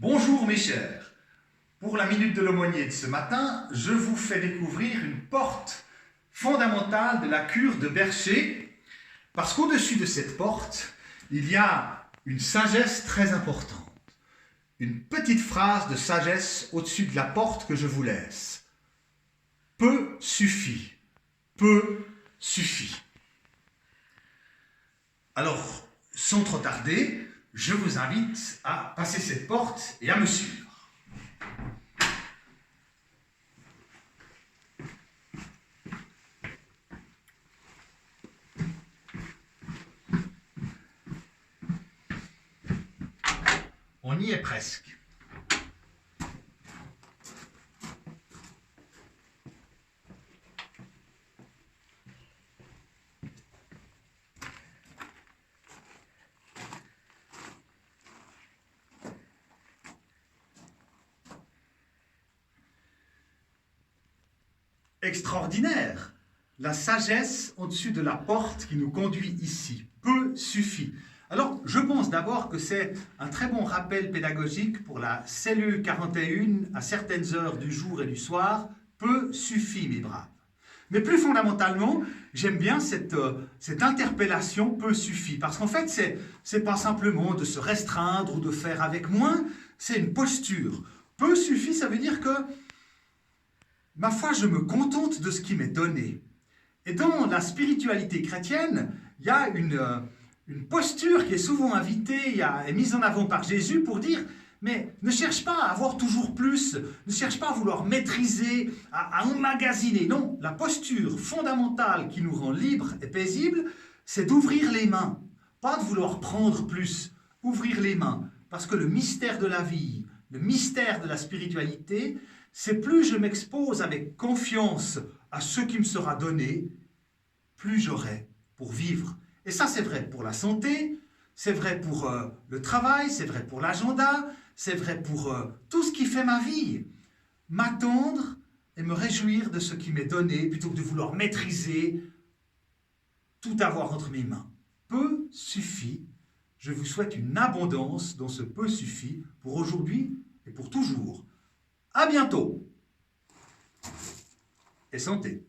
Bonjour mes chers, pour la Minute de l'Aumônier de ce matin, je vous fais découvrir une porte fondamentale de la cure de Bercher, parce qu'au-dessus de cette porte, il y a une sagesse très importante, une petite phrase de sagesse au-dessus de la porte que je vous laisse. Peu suffit, peu suffit. Alors, sans trop tarder, je vous invite à passer cette porte et à me suivre. On y est presque. Extraordinaire! La sagesse au-dessus de la porte qui nous conduit ici. Peu suffit. Alors, je pense d'abord que c'est un très bon rappel pédagogique pour la cellule 41 à certaines heures du jour et du soir. Peu suffit, mes braves. Mais plus fondamentalement, j'aime bien cette interpellation peu suffit. Parce qu'en fait, c'est pas simplement de se restreindre ou de faire avec moins, c'est une posture. Peu suffit, ça veut dire que ma foi, je me contente de ce qui m'est donné. Et dans la spiritualité chrétienne, il y a une posture qui est souvent invitée et mise en avant par Jésus pour dire mais ne cherche pas à avoir toujours plus, ne cherche pas à vouloir maîtriser, à emmagasiner. Non, la posture fondamentale qui nous rend libres et paisibles, c'est d'ouvrir les mains, pas de vouloir prendre plus, ouvrir les mains. Parce que le mystère de la vie, le mystère de la spiritualité, c'est plus je m'expose avec confiance à ce qui me sera donné, plus j'aurai pour vivre. Et ça, c'est vrai pour la santé, c'est vrai pour le travail, c'est vrai pour l'agenda, c'est vrai pour tout ce qui fait ma vie. M'attendre et me réjouir de ce qui m'est donné, plutôt que de vouloir maîtriser, tout avoir entre mes mains. Peu suffit. Je vous souhaite une abondance dans ce peu suffit pour aujourd'hui et pour toujours. À bientôt et santé.